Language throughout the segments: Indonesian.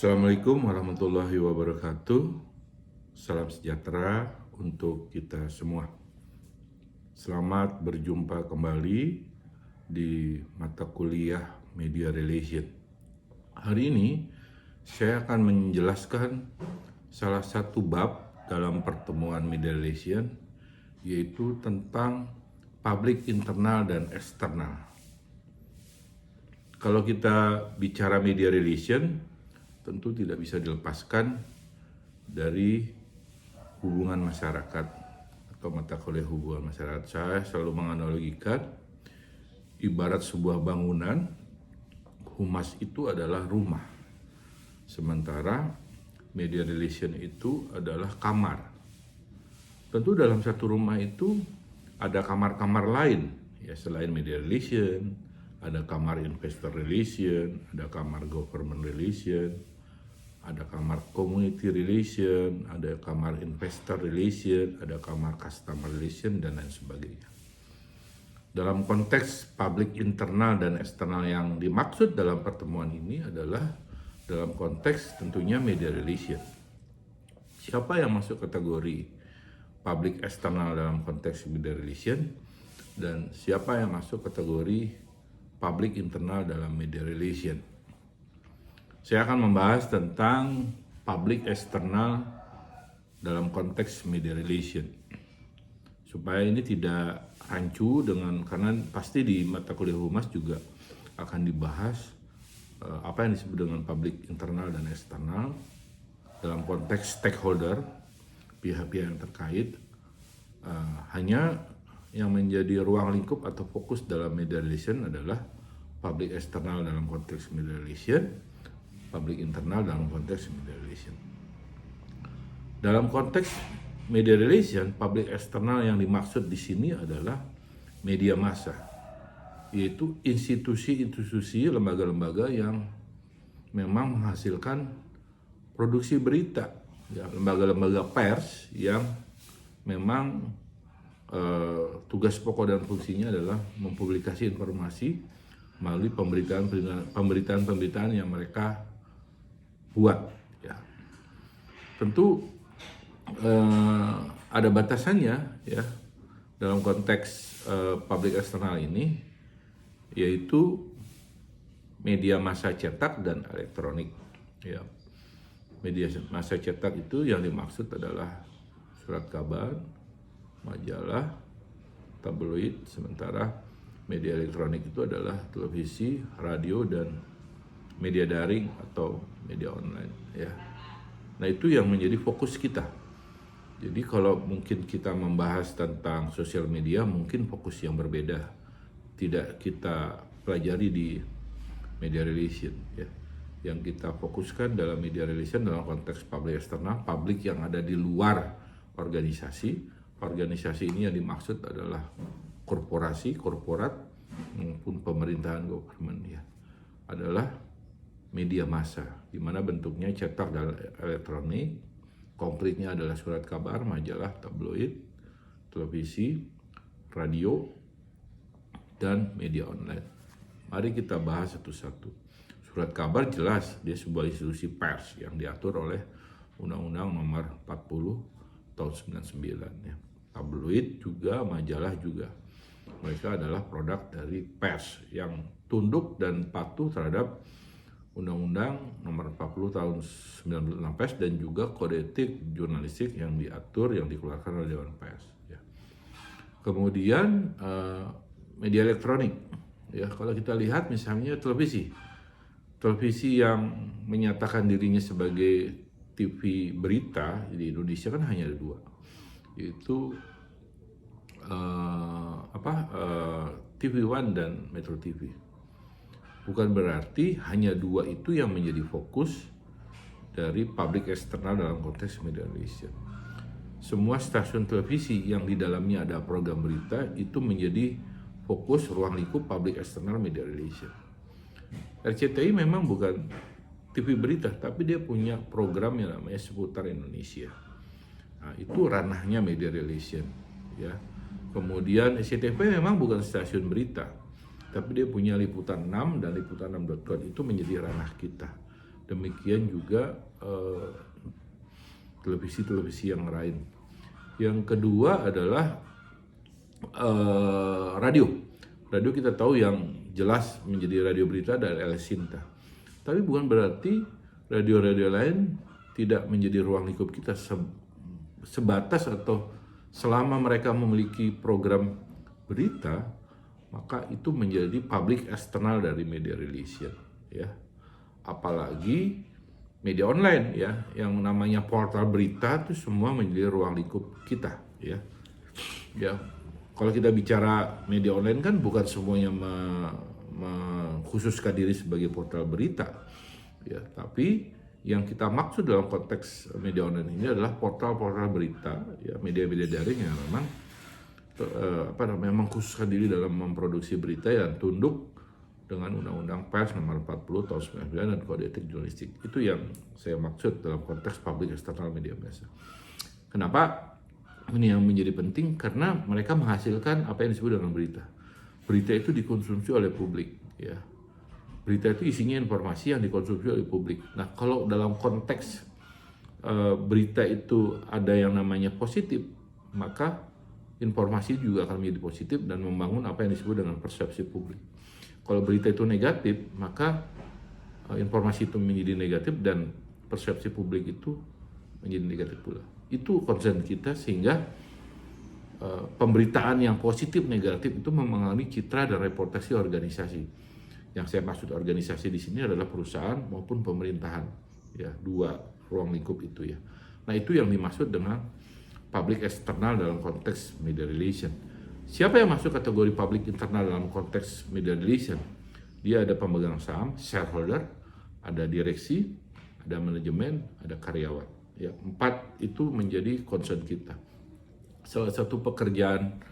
Assalamualaikum warahmatullahi wabarakatuh. Salam sejahtera untuk kita semua. Selamat berjumpa kembali di mata kuliah Media Relation. Hari ini saya akan menjelaskan salah satu bab dalam pertemuan Media Relation, yaitu tentang publik internal dan eksternal. Kalau kita bicara Media Relation, tentu tidak bisa dilepaskan dari hubungan masyarakat atau mata kuliah hubungan masyarakat. Saya selalu menganalogikan ibarat sebuah bangunan, humas itu adalah rumah, sementara media relation itu adalah kamar. Tentu dalam satu rumah itu ada kamar-kamar lain, ya, selain media relation, ada kamar investor relation, ada kamar government relation, ada kamar community relation, ada kamar investor relation, ada kamar customer relation, dan lain sebagainya. Dalam konteks publik internal dan eksternal yang dimaksud dalam pertemuan ini adalah dalam konteks tentunya media relation. Siapa yang masuk kategori publik eksternal dalam konteks media relation, dan siapa yang masuk kategori publik internal dalam media relation. Saya akan membahas tentang publik eksternal dalam konteks media relation. Supaya ini tidak rancu karena pasti di mata kuliah humas juga akan dibahas apa yang disebut dengan publik internal dan eksternal dalam konteks stakeholder, pihak-pihak yang terkait. Hanya yang menjadi ruang lingkup atau fokus dalam media relation adalah publik eksternal dalam konteks media relation, publik internal dalam konteks media relation. Dalam konteks media relation, publik eksternal yang dimaksud di sini adalah media massa, yaitu institusi-institusi, lembaga-lembaga yang memang menghasilkan produksi berita, ya, lembaga-lembaga pers yang memang tugas pokok dan fungsinya adalah mempublikasi informasi melalui pemberitaan yang mereka buat. Ya. Tentu ada batasannya, ya, dalam konteks publik eksternal ini, yaitu media massa cetak dan elektronik. Ya. Media massa cetak itu yang dimaksud adalah surat kabar, majalah, tabloid, sementara media elektronik itu adalah televisi, radio, dan media daring atau media online, ya. Nah, itu yang menjadi fokus kita. Jadi kalau mungkin kita membahas tentang sosial media, mungkin fokus yang berbeda tidak kita pelajari di media relation, ya. Yang kita fokuskan dalam media relation dalam konteks publik eksternal, publik yang ada di luar organisasi. Organisasi ini yang dimaksud adalah korporasi, korporat, maupun pemerintahan government, ya. Adalah media massa, di mana bentuknya cetak dan elektronik, konkretnya adalah surat kabar, majalah, tabloid, televisi, radio, dan media online. Mari kita bahas satu-satu. Surat kabar jelas dia sebuah institusi pers yang diatur oleh Undang-Undang Nomor 40 tahun 99, ya. Tabloid juga, majalah juga. Mereka adalah produk dari pers yang tunduk dan patuh terhadap Undang-Undang Nomor 40 tahun 96 pers dan juga kode etik jurnalistik yang diatur, yang dikeluarkan oleh Dewan Pers, ya. Kemudian media elektronik, ya, kalau kita lihat misalnya televisi yang menyatakan dirinya sebagai TV berita di Indonesia kan hanya ada dua, yaitu TV One dan Metro TV. Bukan berarti hanya dua itu yang menjadi fokus dari publik eksternal dalam konteks media relation. Semua stasiun televisi yang di dalamnya ada program berita itu menjadi fokus ruang lingkup publik eksternal media relation. RCTI memang bukan TV berita, tapi dia punya program yang namanya Seputar Indonesia. Nah, itu ranahnya media relation, ya. Kemudian SCTV memang bukan stasiun berita, tapi dia punya Liputan 6 dan Liputan 6.com, itu menjadi ranah kita. Demikian juga televisi-televisi yang lain. Yang kedua adalah radio. Radio kita tahu yang jelas menjadi radio berita adalah El Sinta. Tapi bukan berarti radio-radio lain tidak menjadi ruang lingkup kita sebatas atau selama mereka memiliki program berita, maka itu menjadi public external dari media relation, ya. Apalagi media online, ya, yang namanya portal berita itu semua menjadi ruang lingkup kita, ya. Ya, kalau kita bicara media online kan bukan semuanya mengkhususkan diri sebagai portal berita, ya, tapi yang kita maksud dalam konteks media online ini adalah portal-portal berita, ya, media-media daring yang memang mengkhususkan diri dalam memproduksi berita yang tunduk dengan Undang-Undang Pers nomor 40 tahun 99 dan Kode Etik Jurnalistik. Itu yang saya maksud dalam konteks public external media biasa. Kenapa ini yang menjadi penting? Karena mereka menghasilkan apa yang disebut dengan berita. Berita itu dikonsumsi oleh publik, ya. Berita itu isinya informasi yang dikonsumsi oleh publik. Nah, kalau dalam konteks berita itu ada yang namanya positif, maka informasi juga akan menjadi positif dan membangun apa yang disebut dengan persepsi publik. Kalau berita itu negatif, maka informasi itu menjadi negatif dan persepsi publik itu menjadi negatif pula. Itu concern kita, sehingga pemberitaan yang positif negatif itu mempengaruhi citra dan reputasi organisasi. Yang saya maksud organisasi di sini adalah perusahaan maupun pemerintahan, ya, dua ruang lingkup itu, ya. Nah, itu yang dimaksud dengan public external dalam konteks media relation. Siapa yang masuk kategori public internal dalam konteks media relation? Dia ada pemegang saham, shareholder, ada direksi, ada manajemen, ada karyawan. Ya, 4 itu menjadi concern kita. Salah satu pekerjaan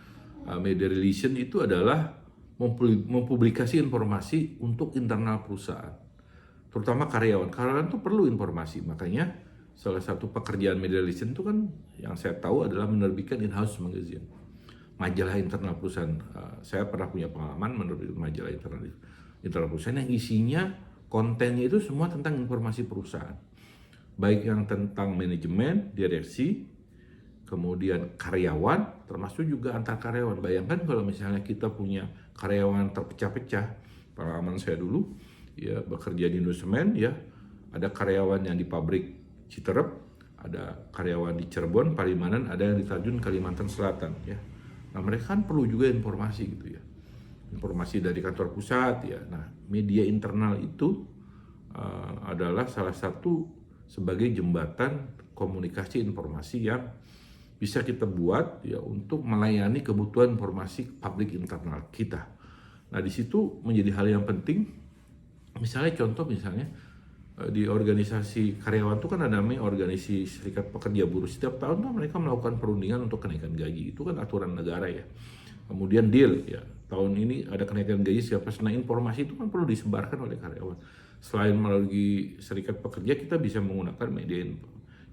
media relation itu adalah mempublikasi informasi untuk internal perusahaan, terutama karyawan. Karyawan itu perlu informasi, makanya salah satu pekerjaan media relation itu kan yang saya tahu adalah menerbitkan in-house magazine, majalah internal perusahaan. Saya pernah punya pengalaman menerbitkan majalah internal perusahaan yang isinya kontennya itu semua tentang informasi perusahaan, baik yang tentang manajemen, direksi, kemudian karyawan, termasuk juga antar karyawan. Bayangkan kalau misalnya kita punya karyawan terpecah-pecah. Pengalaman saya dulu, ya, bekerja di Indosemen, ya, ada karyawan yang di pabrik Citerep, ada karyawan di Cirebon, Palimanan, ada yang di Tarjun, Kalimantan Selatan, ya. Nah, mereka kan perlu juga informasi gitu, ya, informasi dari kantor pusat, ya. Nah, media internal itu adalah salah satu sebagai jembatan komunikasi informasi yang bisa kita buat, ya, untuk melayani kebutuhan informasi publik internal kita. Nah, di situ menjadi hal yang penting. Misalnya contoh, misalnya di organisasi karyawan itu kan ada namanya organisasi serikat pekerja buruh. Setiap tahun kan mereka melakukan perundingan untuk kenaikan gaji. Itu kan aturan negara, ya. Kemudian deal, ya, tahun ini ada kenaikan gaji siapa. Nah, informasi itu kan perlu disebarkan oleh karyawan. Selain melalui serikat pekerja, kita bisa menggunakan media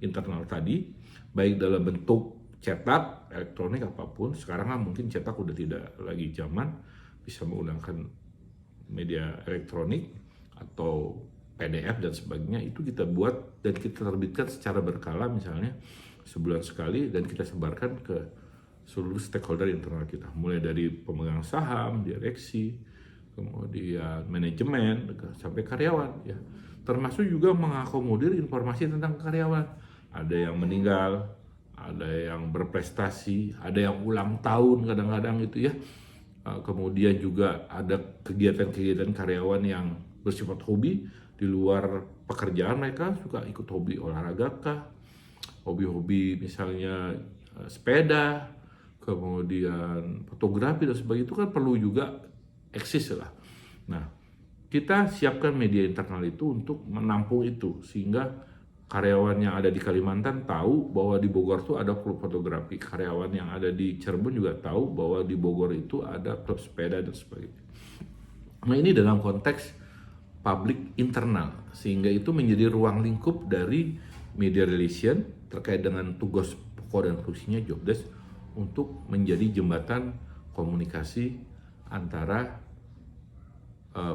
internal tadi, baik dalam bentuk cetak, elektronik, apapun. Sekarang kan mungkin cetak udah tidak lagi zaman, bisa menggunakan media elektronik atau PDF dan sebagainya. Itu kita buat dan kita terbitkan secara berkala, misalnya sebulan sekali, dan kita sebarkan ke seluruh stakeholder internal kita, mulai dari pemegang saham, direksi, kemudian manajemen, sampai karyawan, ya. Termasuk juga mengakomodir informasi tentang karyawan. Ada yang meninggal, ada yang berprestasi, ada yang ulang tahun kadang-kadang itu, ya. Kemudian juga ada kegiatan-kegiatan karyawan yang bersifat hobi di luar pekerjaan. Mereka suka ikut hobi olahraga kah, hobi-hobi misalnya sepeda, kemudian fotografi dan sebagainya. Itu kan perlu juga eksis lah. Nah, kita siapkan media internal itu untuk menampung itu, sehingga karyawan yang ada di Kalimantan tahu bahwa di Bogor itu ada klub fotografi, karyawan yang ada di Cirebon juga tahu bahwa di Bogor itu ada klub sepeda dan sebagainya. Nah, ini dalam konteks public internal, sehingga itu menjadi ruang lingkup dari media relation terkait dengan tugas pokok dan fungsinya, job desk, untuk menjadi jembatan komunikasi antara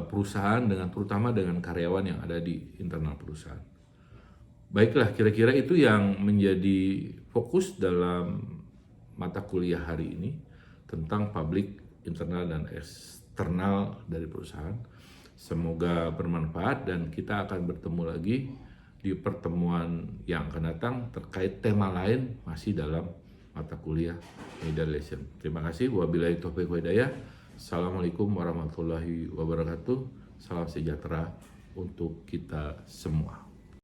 perusahaan terutama dengan karyawan yang ada di internal perusahaan. Baiklah, kira-kira itu yang menjadi fokus dalam mata kuliah hari ini tentang public, internal, dan eksternal dari perusahaan. Semoga bermanfaat dan kita akan bertemu lagi di pertemuan yang akan datang terkait tema lain masih dalam mata kuliah Media Relation. Terima kasih. Wabillahi taufiq wal hidayah. Assalamualaikum warahmatullahi wabarakatuh. Salam sejahtera untuk kita semua.